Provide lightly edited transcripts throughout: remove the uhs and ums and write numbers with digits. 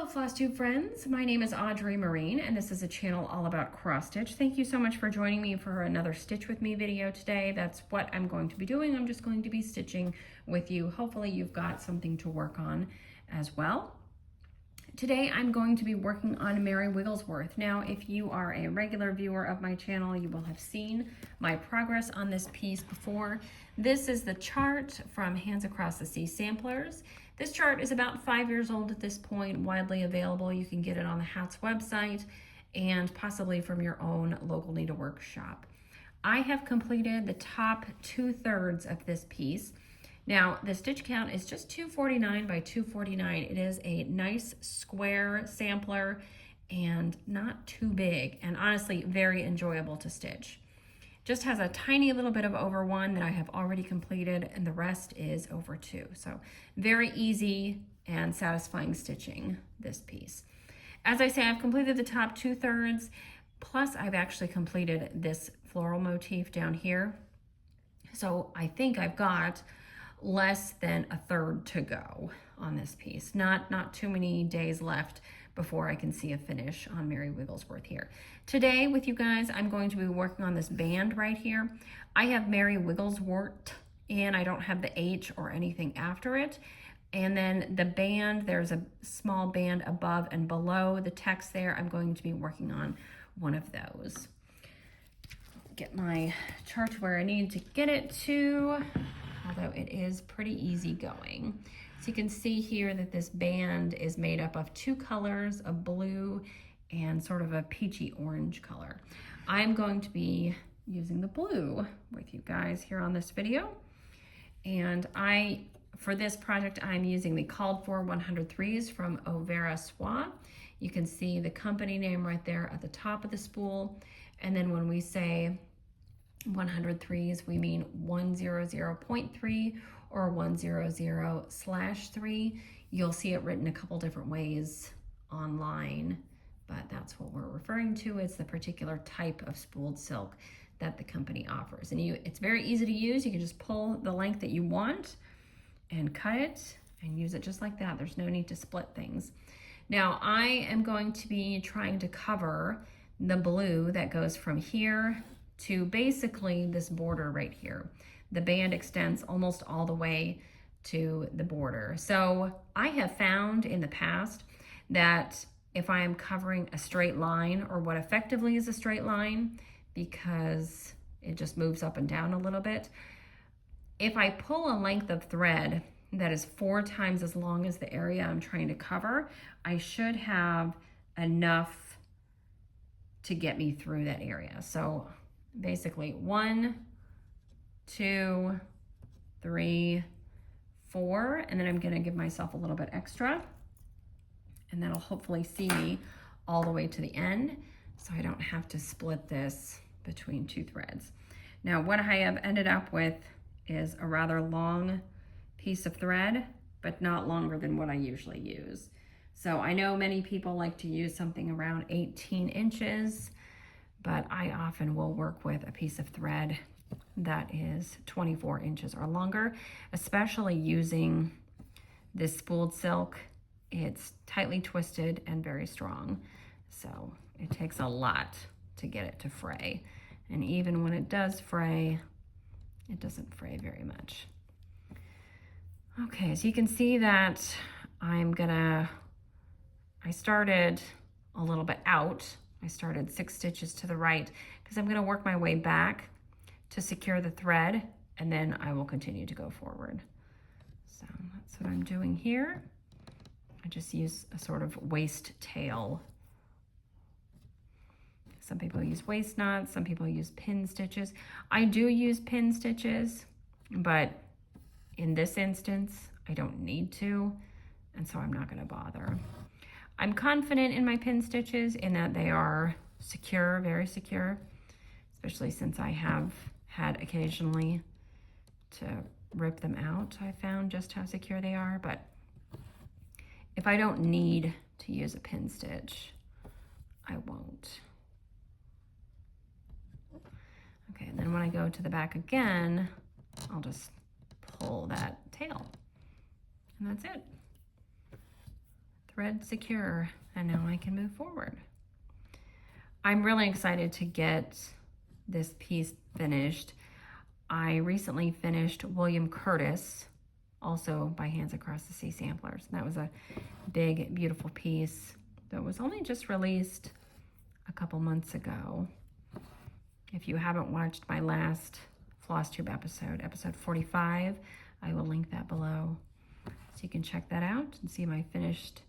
Flosstube friends. My name is Audrey Marine, and this is a channel all about cross stitch. Thank you so much for joining me for another Stitch With Me video today. That's what I'm going to be doing. I'm just going to be stitching with you. Hopefully you've got something to work on as well. Today I'm going to be working on Mary Wigglesworth. Now, if you are a regular viewer of my channel, you will have seen my progress on this piece before. This is the chart from Hands Across the Sea Samplers. This chart is about 5 years old at this point, widely available. You can get it on the Hats website and possibly from your own local needlework shop. I have completed the top 2/3 of this piece. Now, the stitch count is just 249 by 249. It is a nice square sampler and not too big, and honestly, very enjoyable to stitch. Just has a tiny little bit of over 1 that I have already completed, and the rest is over 2. So very easy and satisfying stitching, this piece. As I say, I've completed the top 2/3, plus I've actually completed this floral motif down here. So I think I've got less than 1/3 to go on this piece. Not too many days left before I can see a finish on Mary Wigglesworth here. Today with you guys, I'm going to be working on this band right here. I have Mary Wigglesworth and I don't have the H or anything after it. And then the band, there's a small band above and below the text there. I'm going to be working on one of those. Get my chart to where I need to get it to, although it is pretty easy going. So you can see here that this band is made up of 2 colors, a blue and sort of a peachy orange color. I'm going to be using the blue with you guys here on this video. And for this project, I'm using the Called For 103s from Overa Soie. You can see the company name right there at the top of the spool. And then when we say 103s, we mean 100.3 or 100/3. You'll see it written a couple different ways online, but that's what we're referring to. It's the particular type of spooled silk that the company offers. And it's very easy to use. You can just pull the length that you want and cut it and use it just like that. There's no need to split things. Now, I am going to be trying to cover the blue that goes from here to basically this border right here. The band extends almost all the way to the border. So I have found in the past that if I am covering a straight line, or what effectively is a straight line, because it just moves up and down a little bit, if I pull a length of thread that is 4 times as long as the area I'm trying to cover, I should have enough to get me through that area. So basically 1, 2, 3, 4, and then I'm gonna give myself a little bit extra, and that'll hopefully see me all the way to the end, so I don't have to split this between 2 threads. Now, what I have ended up with is a rather long piece of thread, but not longer than what I usually use. So I know many people like to use something around 18 inches, but I often will work with a piece of thread that is 24 inches or longer, especially using this spooled silk. It's tightly twisted and very strong, so it takes a lot to get it to fray. And even when it does fray, it doesn't fray very much. Okay, so you can see that I started a little bit out. I started 6 stitches to the right because I'm gonna work my way back to secure the thread, and then I will continue to go forward. So that's what I'm doing here. I just use a sort of waist tail. Some people use waist knots, some people use pin stitches. I do use pin stitches, but in this instance, I don't need to, and so I'm not gonna bother. I'm confident in my pin stitches in that they are secure, very secure, especially since I have had occasionally to rip them out. I found just how secure they are, but if I don't need to use a pin stitch, I won't. Okay, and then when I go to the back again, I'll just pull that tail, and that's it. thread secure, and now I can move forward. I'm really excited to get this piece finished. I recently finished William Curtis, also by Hands Across the Sea Samplers. That was a big, beautiful piece that was only just released a couple months ago. If you haven't watched my last Flosstube episode, episode 45, I will link that below. So you can check that out and see my finished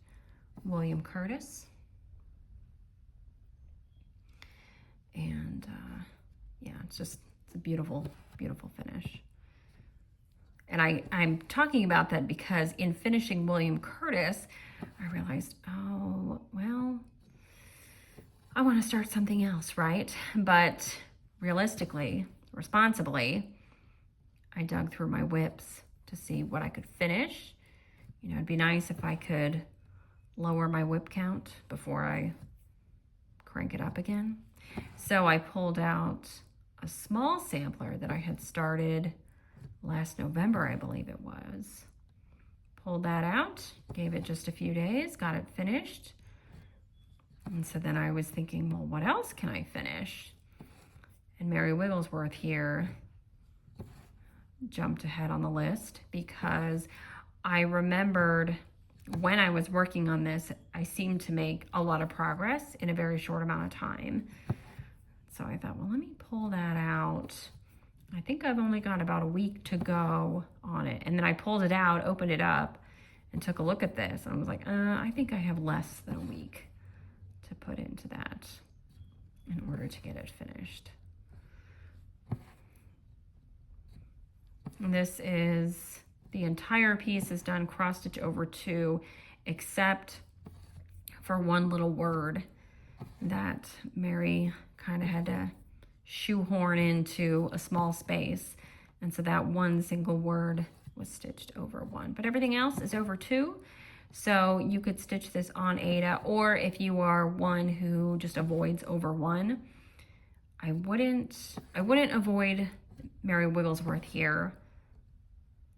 William Curtis. And yeah, it's a beautiful, beautiful finish. And I'm talking about that because in finishing William Curtis, I realized, oh, well, I want to start something else, right? But realistically, responsibly, I dug through my whips to see what I could finish. You know, it'd be nice if I could lower my whip count before I crank it up again. So I pulled out a small sampler that I had started last November, I believe it was. Pulled that out, gave it just a few days, got it finished. And so then I was thinking, well, what else can I finish? And Mary Wigglesworth here jumped ahead on the list because I remembered when I was working on this, I seemed to make a lot of progress in a very short amount of time. So I thought, well, let me pull that out. I think I've only got about a week to go on it. And then I pulled it out, opened it up, and took a look at this. And I was like, I think I have less than a week to put into that in order to get it finished. And this is, the entire piece is done cross stitch over 2, except for one little word that Mary kind of had to shoehorn into a small space. And so that one single word was stitched over 1, but everything else is over 2. So you could stitch this on Aida, or if you are one who just avoids over 1, I wouldn't avoid Mary Wigglesworth here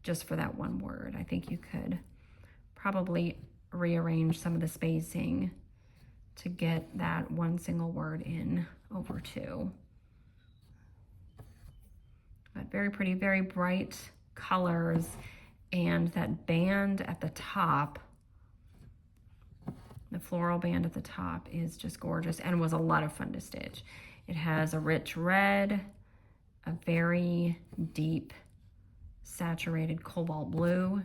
just for that one word. I think you could probably rearrange some of the spacing to get that one single word in over 2. But very pretty, very bright colors, and that band at the top, the floral band at the top, is just gorgeous and was a lot of fun to stitch. It has a rich red, a very deep saturated cobalt blue,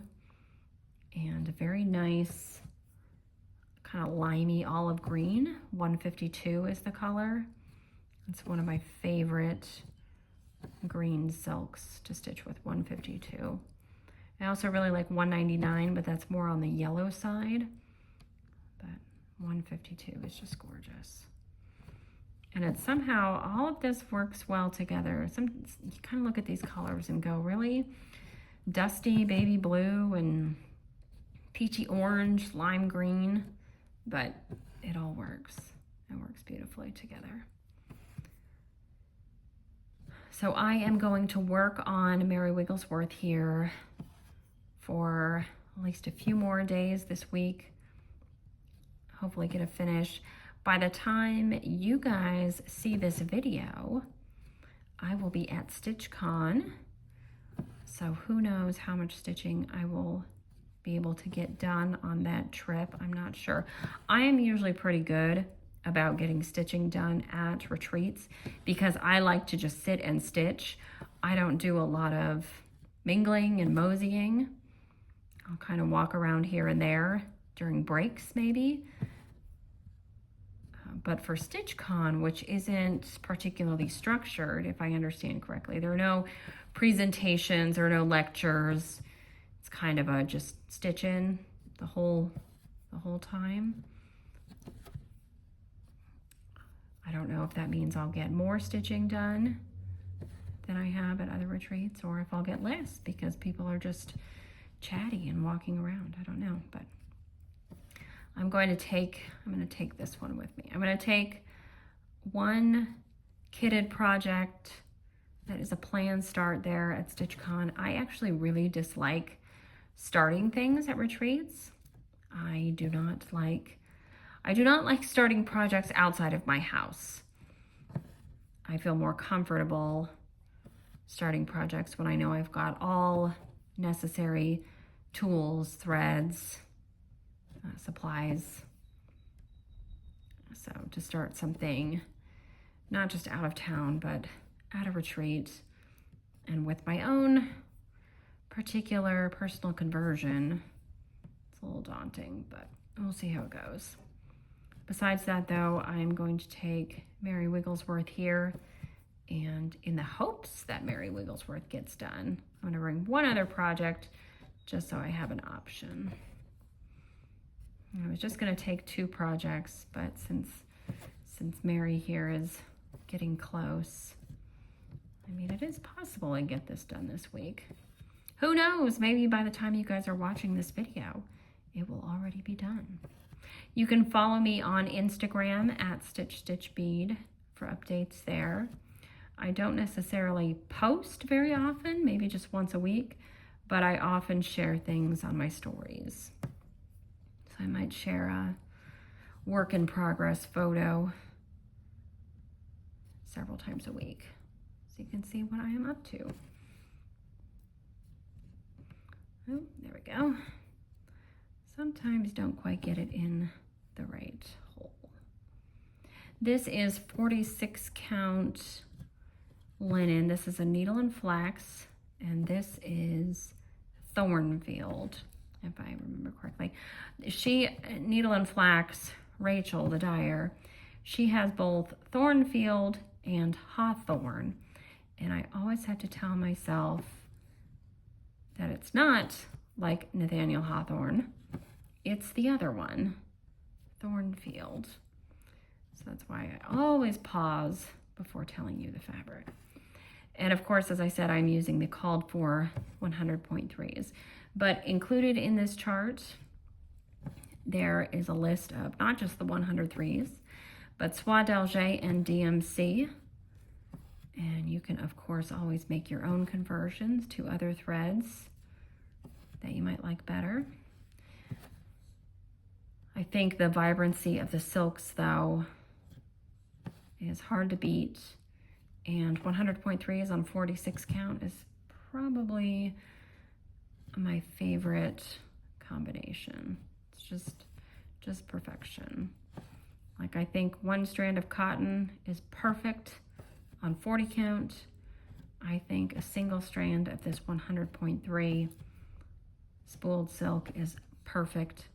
and a very nice kind of limey olive green. 152 is the color. It's one of my favorite green silks to stitch with, 152. I also really like 199, but that's more on the yellow side. But 152 is just gorgeous. And it's somehow, all of this works well together. You kind of look at these colors and go, really? Dusty baby blue and peachy orange, lime green, but it all works. It works beautifully together. So I am going to work on Mary Wigglesworth here for at least a few more days this week. Hopefully get a finish. By the time you guys see this video, I will be at StitchCon. So who knows how much stitching I will be able to get done on that trip. I'm not sure. I am usually pretty good about getting stitching done at retreats because I like to just sit and stitch. I don't do a lot of mingling and moseying. I'll kind of walk around here and there during breaks maybe. But for StitchCon, which isn't particularly structured, if I understand correctly, there are no presentations or no lectures. It's kind of a just stitch in the whole time. I don't know if that means I'll get more stitching done than I have at other retreats, or if I'll get less because people are just chatty and walking around. I don't know, but I'm going to take this one with me. I'm going to take one kitted project that is a planned start there at StitchCon. I actually really dislike starting things at retreats. I do not like starting projects outside of my house. I feel more comfortable starting projects when I know I've got all necessary tools, threads, supplies. So to start something, not just out of town, but at a retreat and with my own particular personal conversion, it's a little daunting, but we'll see how it goes. Besides that though, I'm going to take Mary Wigglesworth here, and in the hopes that Mary Wigglesworth gets done, I'm gonna bring one other project just so I have an option. I was just gonna take 2 projects, but since Mary here is getting close, I mean, it is possible I get this done this week. Who knows, maybe by the time you guys are watching this video, it will already be done. You can follow me on Instagram at @StitchStitchBead for updates there. I don't necessarily post very often, maybe just once a week, but I often share things on my stories. So I might share a work in progress photo several times a week, so you can see what I am up to. Oh, there we go. Sometimes don't quite get it in the right hole. This is 46 count linen. This is a needle and flax, and this is Thornfield, if I remember correctly. Needle and Flax, Rachel, the dyer, she has both Thornfield and Hawthorne, and I always have to tell myself that it's not like Nathaniel Hawthorne, it's the other one, Thornfield. So that's why I always pause before telling you the fabric. And of course, as I said, I'm using the called for 100.3s. But included in this chart, there is a list of not just the 103s, but Soie d'Alger and DMC. And you can, of course, always make your own conversions to other threads that you might like better. I think the vibrancy of the silks, though, is hard to beat. And 100.3s on 46 count is probably my favorite combination. It's just perfection. Like, I think one strand of cotton is perfect on 40 count. I think a single strand of this 100.3 spooled silk is perfect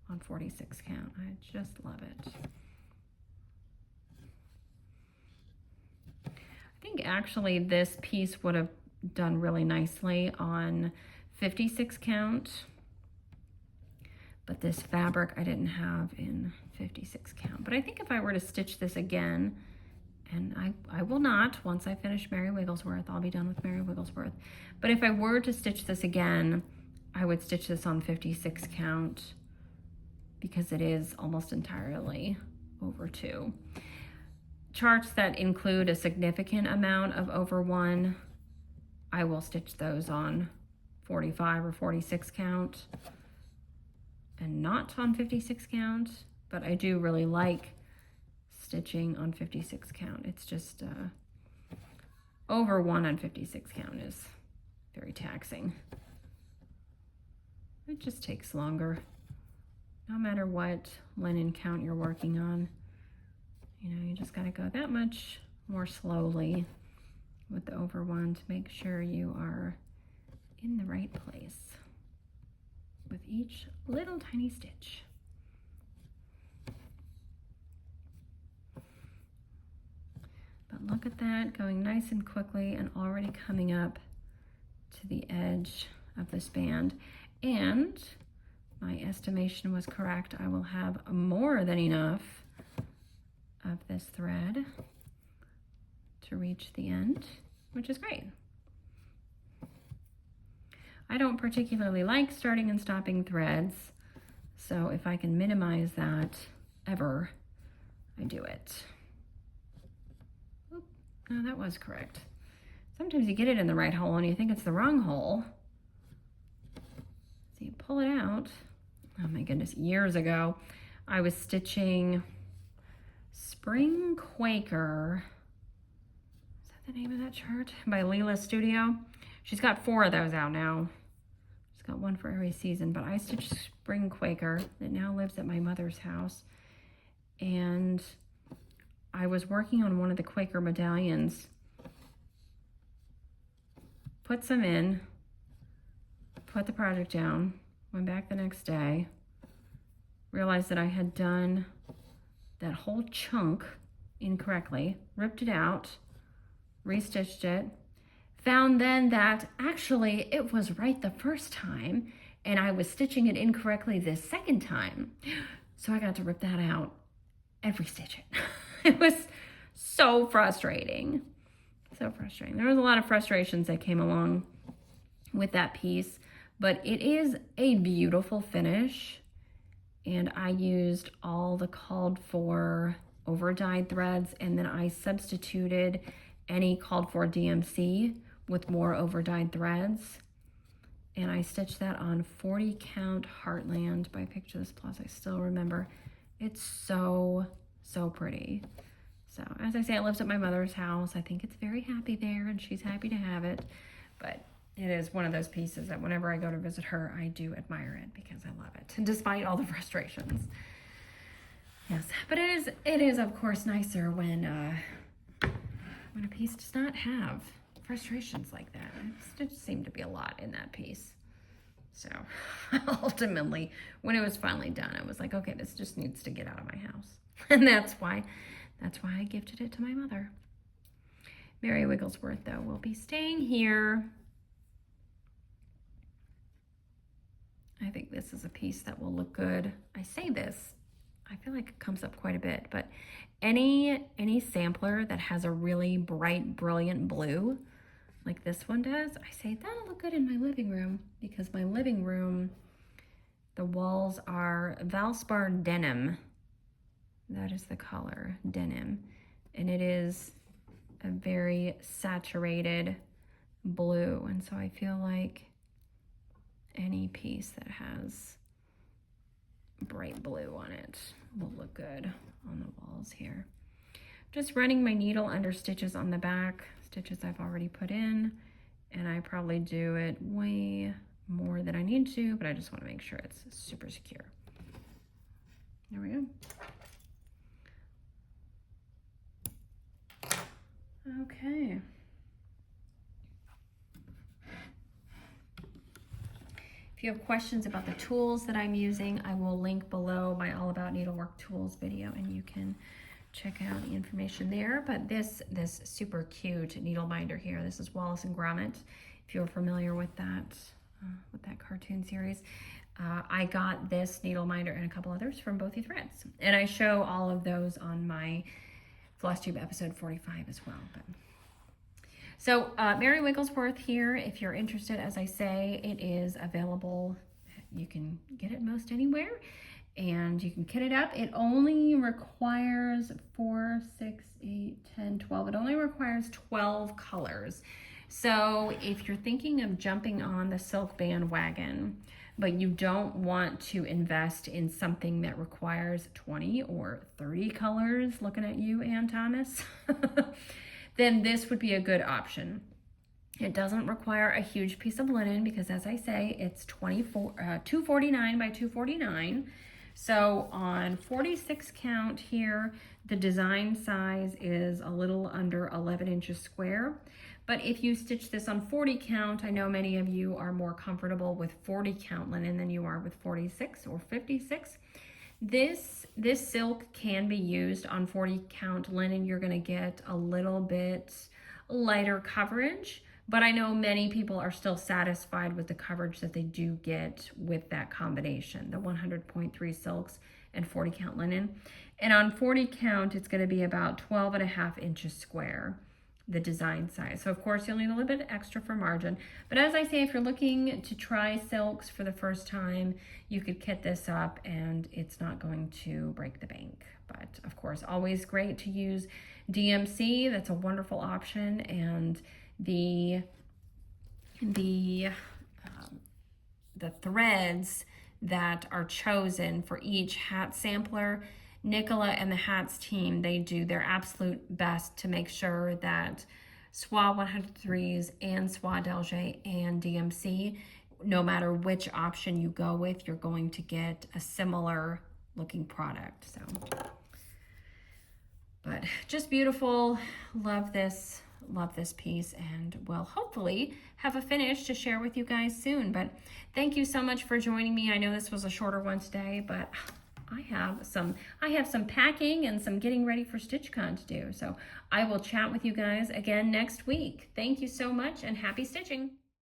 on 46 count. I just love it. I think actually this piece would have done really nicely on 56 count, but this fabric I didn't have in 56 count. But I think if I were to stitch this again, and I will not, once I finish Mary Wigglesworth, I'll be done with Mary Wigglesworth. But if I were to stitch this again, I would stitch this on 56 count because it is almost entirely over 2. Charts that include a significant amount of over 1, I will stitch those on 45 or 46 count and not on 56 count, but I do really like stitching on 56 count. It's just over 1 on 56 count is very taxing. It just takes longer, no matter what linen count you're working on. You know, you just got to go that much more slowly with the over 1 to make sure you are in the right place with each little tiny stitch. But look at that, going nice and quickly and already coming up to the edge of this band. And my estimation was correct. I will have more than enough of this thread to reach the end, which is great. I don't particularly like starting and stopping threads, so if I can minimize that ever, I do it. Oop, no, that was correct. Sometimes you get it in the right hole and you think it's the wrong hole. So you pull it out oh my goodness, years ago, I was stitching Spring Quaker. Is that the name of that chart? By Leela Studio. She's got 4 of those out now. She's got one for every season, but I stitched Spring Quaker that now lives at my mother's house. And I was working on one of the Quaker medallions. Put some in, put the project down, went back the next day, realized that I had done that whole chunk incorrectly, ripped it out, restitched it, found then that actually it was right the first time and I was stitching it incorrectly the second time. So I got to rip that out and restitch it. It was so frustrating. So frustrating. There was a lot of frustrations that came along with that piece, but it is a beautiful finish. And I used all the called for over dyed threads, and then I substituted any called for DMC with more over dyed threads. And I stitched that on 40 count Heartland by Pictures Plus. I still remember. It's so, so pretty. So as I say, it lives at my mother's house. I think it's very happy there and she's happy to have it. But it is one of those pieces that whenever I go to visit her, I do admire it because I love it, despite all the frustrations. Yes, but it is of course nicer when a piece does not have frustrations like that. It just seemed to be a lot in that piece. So ultimately, when it was finally done, I was like, okay, this just needs to get out of my house. And that's why I gifted it to my mother. Mary Wigglesworth, though, will be staying here. I think this is a piece that will look good. I say this, I feel like it comes up quite a bit, but any sampler that has a really bright, brilliant blue, like this one does, I say that'll look good in my living room, because my living room, the walls are Valspar denim. That is the color, denim. And it is a very saturated blue. And so I feel like any piece that has bright blue on it will look good on the walls here. Just running my needle under stitches on the back, stitches I've already put in, and I probably do it way more than I need to, but I just want to make sure it's super secure. There we go. Okay. If you have questions about the tools that I'm using, I will link below my All About Needlework Tools video, and you can check out the information there. But this super cute needle binder here, this is Wallace and Gromit. If you're familiar with that cartoon series, I got this needle binder and a couple others from Bothy Threads, and I show all of those on my Flosstube episode 45 as well. But so Mary Wigglesworth here, if you're interested, as I say, it is available. You can get it most anywhere, and you can kit it up. It only requires 4, 6, 8, 10, 12. It only requires 12 colors. So if you're thinking of jumping on the silk bandwagon, but you don't want to invest in something that requires 20 or 30 colors, looking at you, Ann Thomas, then this would be a good option. It doesn't require a huge piece of linen because, as I say, it's 249 by 249. So on 46 count here, the design size is a little under 11 inches square. But if you stitch this on 40 count, I know many of you are more comfortable with 40 count linen than you are with 46 or 56. This silk can be used on 40 count linen. You're gonna get a little bit lighter coverage, but I know many people are still satisfied with the coverage that they do get with that combination, the 100.3 silks and 40 count linen. And on 40 count, it's gonna be about 12.5 inches square, the design size. So of course you'll need a little bit extra for margin, but as I say, if you're looking to try silks for the first time, you could kit this up and it's not going to break the bank. But of course, always great to use DMC. That's a wonderful option, and the threads that are chosen for each hat sampler. Nicola and the hats team, they do their absolute best to make sure that Soie 103s and Soie Delger and DMC, no matter which option you go with, you're going to get a similar looking product. So, but just beautiful. Love this piece, and we'll hopefully have a finish to share with you guys soon. But thank you so much for joining me. I know this was a shorter one today, but I have some packing and some getting ready for StitchCon to do. So I will chat with you guys again next week. Thank you so much, and happy stitching.